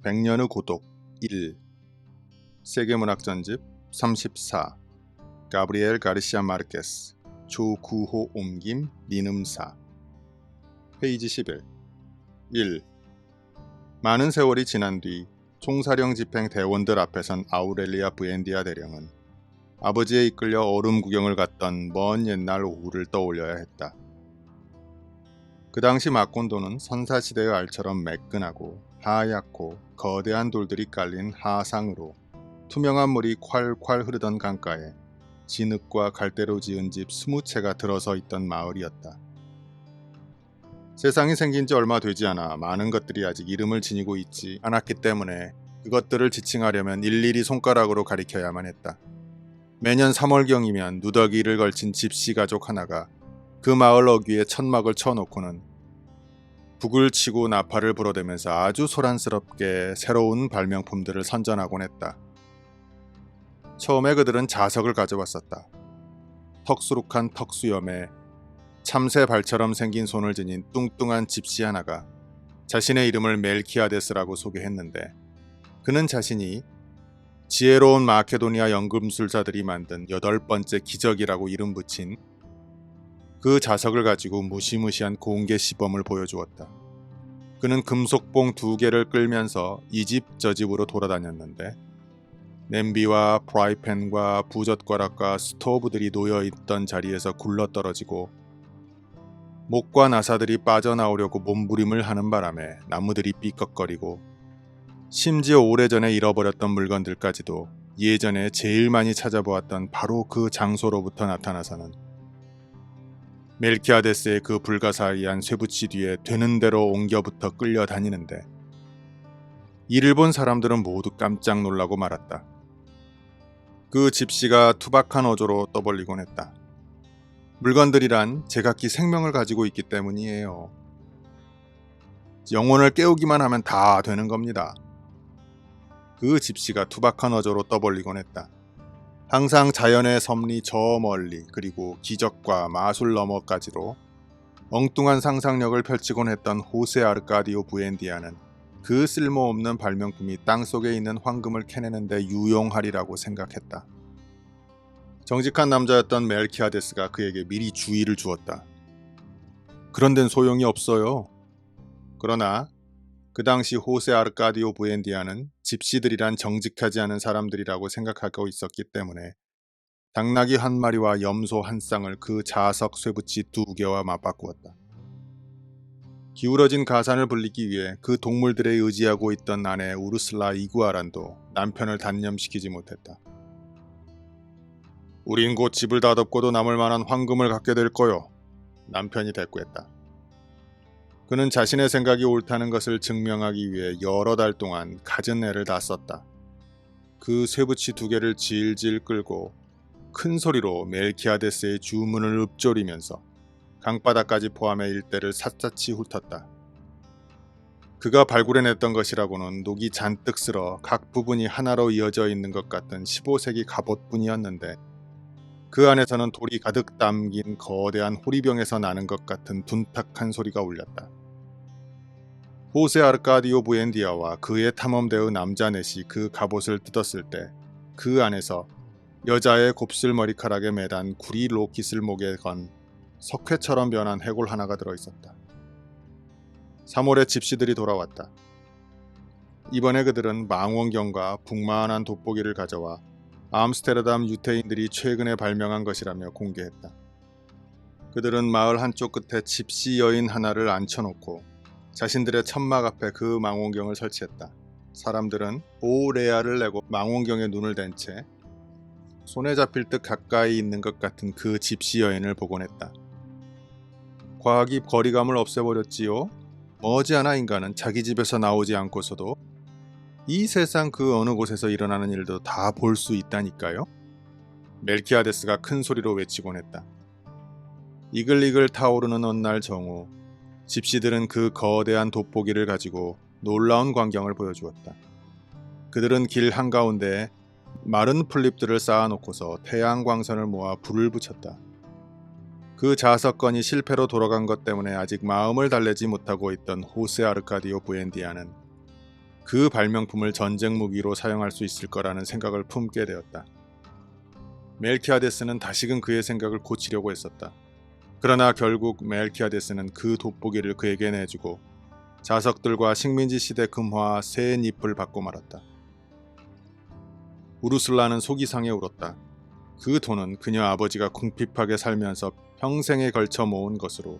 백년의 고독 1 세계문학전집 34 가브리엘 가르시아 마르케스 조구호 옮김 민음사 페이지 11 1. 많은 세월이 지난 뒤 총사령 집행 대원들 앞에선 아우렐리아 부엔디아 대령은 아버지에 이끌려 얼음 구경을 갔던 먼 옛날 오후를 떠올려야 했다. 그 당시 마콘도는 선사시대의 알처럼 매끈하고 하얗고 거대한 돌들이 깔린 하상으로 투명한 물이 콸콸 흐르던 강가에 진흙과 갈대로 지은 집 20채가 들어서 있던 마을이었다. 세상이 생긴 지 얼마 되지 않아 많은 것들이 아직 이름을 지니고 있지 않았기 때문에 그것들을 지칭하려면 일일이 손가락으로 가리켜야만 했다. 매년 3월경이면 누더기를 걸친 집시 가족 하나가 그 마을 어귀에 천막을 쳐놓고는 북을 치고 나팔을 불어대면서 아주 소란스럽게 새로운 발명품들을 선전하곤 했다. 처음에 그들은 자석을 가져왔었다. 턱수룩한 턱수염에 참새 발처럼 생긴 손을 지닌 뚱뚱한 집시 하나가 자신의 이름을 멜키아데스라고 소개했는데 그는 자신이 지혜로운 마케도니아 연금술사들이 만든 8번째 기적이라고 이름 붙인 그 자석을 가지고 무시무시한 공개 시범을 보여주었다. 그는 금속봉 2개를 끌면서 이 집 저 집으로 돌아다녔는데 냄비와 프라이팬과 부젓가락과 스토브들이 놓여있던 자리에서 굴러떨어지고 목과 나사들이 빠져나오려고 몸부림을 하는 바람에 나무들이 삐걱거리고 심지어 오래전에 잃어버렸던 물건들까지도 예전에 제일 많이 찾아보았던 바로 그 장소로부터 나타나서는 멜키아데스의 그 불가사의한 쇠붙이 뒤에 되는 대로 옮겨붙어 끌려다니는데 이를 본 사람들은 모두 깜짝 놀라고 말았다. 그 집시가 투박한 어조로 떠벌리곤 했다. 물건들이란 제각기 생명을 가지고 있기 때문이에요. 영혼을 깨우기만 하면 다 되는 겁니다. 그 집시가 투박한 어조로 떠벌리곤 했다. 항상 자연의 섭리 저 멀리 그리고 기적과 마술 너머까지로 엉뚱한 상상력을 펼치곤 했던 호세 아르카디오 부엔디아는 그 쓸모없는 발명품이 땅속에 있는 황금을 캐내는 데 유용하리라고 생각했다. 정직한 남자였던 멜키아데스가 그에게 미리 주의를 주었다. 그런 데는 소용이 없어요. 그러나 그 당시 호세 아르카디오 부엔디아는 집시들이란 정직하지 않은 사람들이라고 생각하고 있었기 때문에 당나귀 한 마리와 염소 한 쌍을 그 자석 쇠붙이 2개와 맞바꾸었다. 기울어진 가산을 불리기 위해 그 동물들에 의지하고 있던 아내 우르슬라 이구아란도 남편을 단념시키지 못했다. 우린 곧 집을 다덮고도 남을 만한 황금을 갖게 될 거요. 남편이 대꾸했다. 그는 자신의 생각이 옳다는 것을 증명하기 위해 여러 달 동안 갖은 애를 다 썼다. 그 쇠붙이 2개를 질질 끌고 큰 소리로 멜키아데스의 주문을 읊조리면서 강바닥까지 포함해 일대를 샅샅이 훑었다. 그가 발굴해냈던 것이라고는 녹이 잔뜩 쓸어 각 부분이 하나로 이어져 있는 것 같은 15세기 갑옷뿐이었는데 그 안에서는 돌이 가득 담긴 거대한 호리병에서 나는 것 같은 둔탁한 소리가 울렸다. 호세 아르카디오 부엔디아와 그의 탐험대의 남자 넷이 그 갑옷을 뜯었을 때 그 안에서 여자의 곱슬 머리카락에 매단 구리 로킷을 목에 건 석회처럼 변한 해골 하나가 들어있었다. 3월에 집시들이 돌아왔다. 이번에 그들은 망원경과 북만한 돋보기를 가져와 암스테르담 유태인들이 최근에 발명한 것이라며 공개했다. 그들은 마을 한쪽 끝에 집시 여인 하나를 앉혀놓고 자신들의 천막 앞에 그 망원경을 설치했다. 사람들은 오레아를 내고 망원경에 눈을 댄 채 손에 잡힐 듯 가까이 있는 것 같은 그 집시 여인을 보곤 했다. 과학이 거리감을 없애버렸지요. 머지않아 인간은 자기 집에서 나오지 않고서도 이 세상 그 어느 곳에서 일어나는 일도 다 볼 수 있다니까요. 멜키아데스가 큰 소리로 외치곤 했다. 이글이글 타오르는 어느 날 정오 집시들은 그 거대한 돋보기를 가지고 놀라운 광경을 보여주었다. 그들은 길 한가운데에 마른 풀잎들을 쌓아놓고서 태양광선을 모아 불을 붙였다. 그 자석건이 실패로 돌아간 것 때문에 아직 마음을 달래지 못하고 있던 호세 아르카디오 부엔디아는 그 발명품을 전쟁 무기로 사용할 수 있을 거라는 생각을 품게 되었다. 멜키아데스는 다시금 그의 생각을 고치려고 했었다. 그러나 결국 멜키아데스는 그 돋보기를 그에게 내주고 자석들과 식민지 시대 금화 새 잎을 받고 말았다. 우르슬라는 속이 상해 울었다. 그 돈은 그녀 아버지가 궁핍하게 살면서 평생에 걸쳐 모은 것으로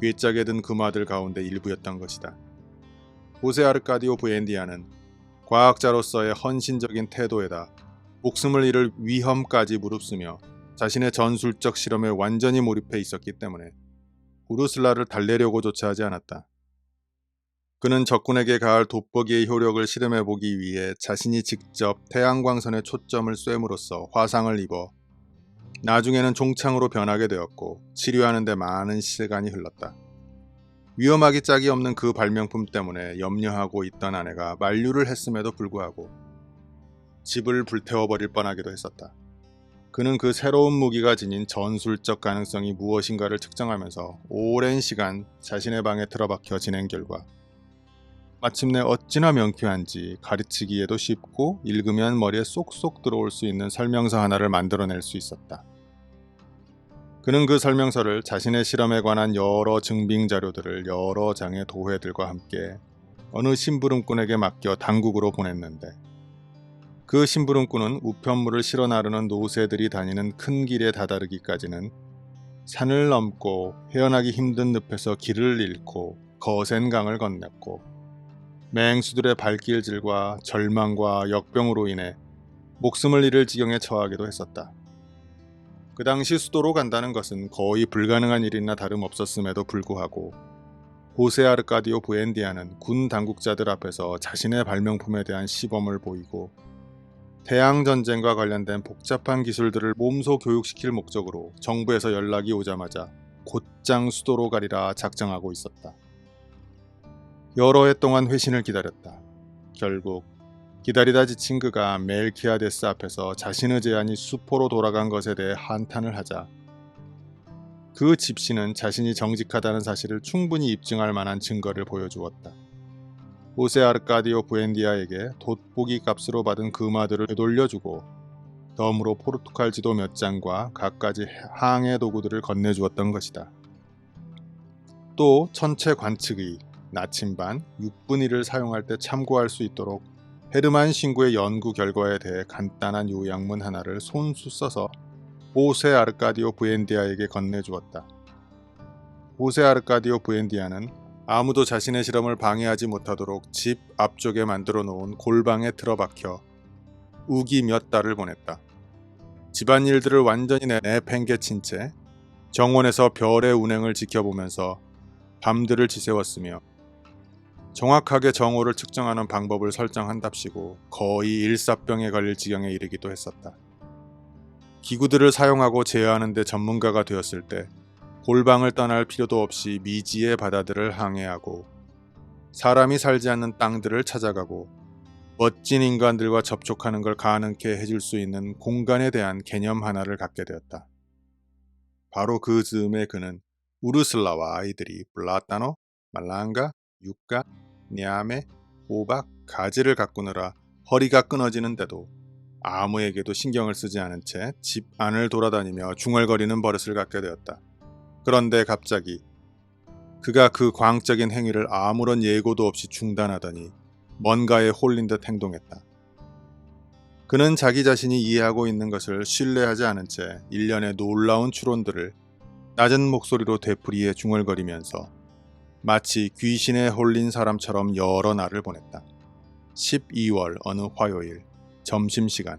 괴짝에 든 금화들 가운데 일부였던 것이다. 호세 아르카디오 부엔디아는 과학자로서의 헌신적인 태도에다 목숨을 잃을 위험까지 무릅쓰며 자신의 전술적 실험에 완전히 몰입해 있었기 때문에 우르슬라를 달래려고조차 하지 않았다. 그는 적군에게 가할 돋보기의 효력을 실험해보기 위해 자신이 직접 태양광선에 초점을 쐐므로써 화상을 입어 나중에는 종창으로 변하게 되었고 치료하는 데 많은 시간이 흘렀다. 위험하기 짝이 없는 그 발명품 때문에 염려하고 있던 아내가 만류를 했음에도 불구하고 집을 불태워버릴 뻔하기도 했었다. 그는 그 새로운 무기가 지닌 전술적 가능성이 무엇인가를 측정하면서 오랜 시간 자신의 방에 틀어박혀 지낸 결과 마침내 어찌나 명쾌한지 가르치기에도 쉽고 읽으면 머리에 쏙쏙 들어올 수 있는 설명서 하나를 만들어낼 수 있었다. 그는 그 설명서를 자신의 실험에 관한 여러 증빙 자료들을 여러 장의 도회들과 함께 어느 심부름꾼에게 맡겨 당국으로 보냈는데 그 심부름꾼은 우편물을 실어 나르는 노새들이 다니는 큰 길에 다다르기까지는 산을 넘고 헤어나기 힘든 늪에서 길을 잃고 거센 강을 건넜고 맹수들의 발길질과 절망과 역병으로 인해 목숨을 잃을 지경에 처하기도 했었다. 그 당시 수도로 간다는 것은 거의 불가능한 일이나 다름없었음에도 불구하고 호세 아르카디오 부엔디아는 군 당국자들 앞에서 자신의 발명품에 대한 시범을 보이고 태양전쟁과 관련된 복잡한 기술들을 몸소 교육시킬 목적으로 정부에서 연락이 오자마자 곧장 수도로 가리라 작정하고 있었다. 여러 해 동안 회신을 기다렸다. 결국 기다리다 지친 그가 멜키아데스 앞에서 자신의 제안이 수포로 돌아간 것에 대해 한탄을 하자 그 집신은 자신이 정직하다는 사실을 충분히 입증할 만한 증거를 보여주었다. 호세 아르카디오 부엔디아에게 돋보기 값으로 받은 금화들을 되돌려주고 덤으로 포르투갈 지도 몇 장과 갖가지 항해 도구들을 건네주었던 것이다. 또 천체 관측의 나침반 6분의 1을 사용할 때 참고할 수 있도록 헤르만 신구의 연구 결과에 대해 간단한 요약문 하나를 손수 써서 호세 아르카디오 부엔디아에게 건네주었다. 호세 아르카디오 부엔디아는 아무도 자신의 실험을 방해하지 못하도록 집 앞쪽에 만들어 놓은 골방에 틀어박혀 우기 몇 달을 보냈다. 집안일들을 완전히 내팽개친 채 정원에서 별의 운행을 지켜보면서 밤들을 지새웠으며 정확하게 정오를 측정하는 방법을 설정한답시고 거의 일사병에 걸릴 지경에 이르기도 했었다. 기구들을 사용하고 제어하는 데 전문가가 되었을 때 골방을 떠날 필요도 없이 미지의 바다들을 항해하고 사람이 살지 않는 땅들을 찾아가고 멋진 인간들과 접촉하는 걸 가능케 해줄 수 있는 공간에 대한 개념 하나를 갖게 되었다. 바로 그 즈음에 그는 우르슬라와 아이들이 플라타노, 말랑가, 유가, 냐메, 호박, 가지를 가꾸느라 허리가 끊어지는데도 아무에게도 신경을 쓰지 않은 채 집 안을 돌아다니며 중얼거리는 버릇을 갖게 되었다. 그런데 갑자기 그가 그 광적인 행위를 아무런 예고도 없이 중단하더니 뭔가에 홀린 듯 행동했다. 그는 자기 자신이 이해하고 있는 것을 신뢰하지 않은 채 일련의 놀라운 추론들을 낮은 목소리로 되풀이해 중얼거리면서 마치 귀신에 홀린 사람처럼 여러 날을 보냈다. 12월 어느 화요일 점심시간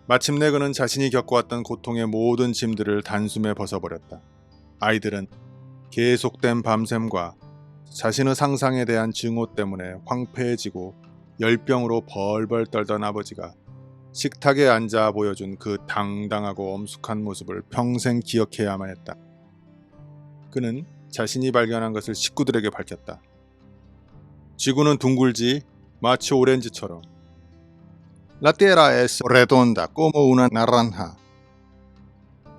마침내 그는 자신이 겪어왔던 고통의 모든 짐들을 단숨에 벗어버렸다. 아이들은 계속된 밤샘과 자신의 상상에 대한 증오 때문에 황폐해지고 열병으로 벌벌 떨던 아버지가 식탁에 앉아 보여준 그 당당하고 엄숙한 모습을 평생 기억해야만 했다. 그는 자신이 발견한 것을 식구들에게 밝혔다. 지구는 둥글지 마치 오렌지처럼. La tierra es redonda como una naranja.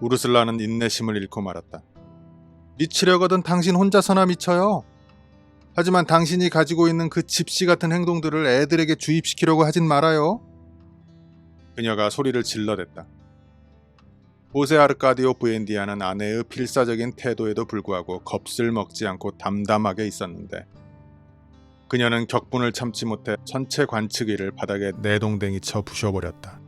우르슬라는 인내심을 잃고 말았다. 미치려거든 당신 혼자서나 미쳐요. 하지만 당신이 가지고 있는 그 집시 같은 행동들을 애들에게 주입시키려고 하진 말아요. 그녀가 소리를 질러댔다. 호세 아르카디오 부엔디아는 아내의 필사적인 태도에도 불구하고 겁을 먹지 않고 담담하게 있었는데 그녀는 격분을 참지 못해 전체 관측이를 바닥에 내동댕이 쳐 부셔버렸다.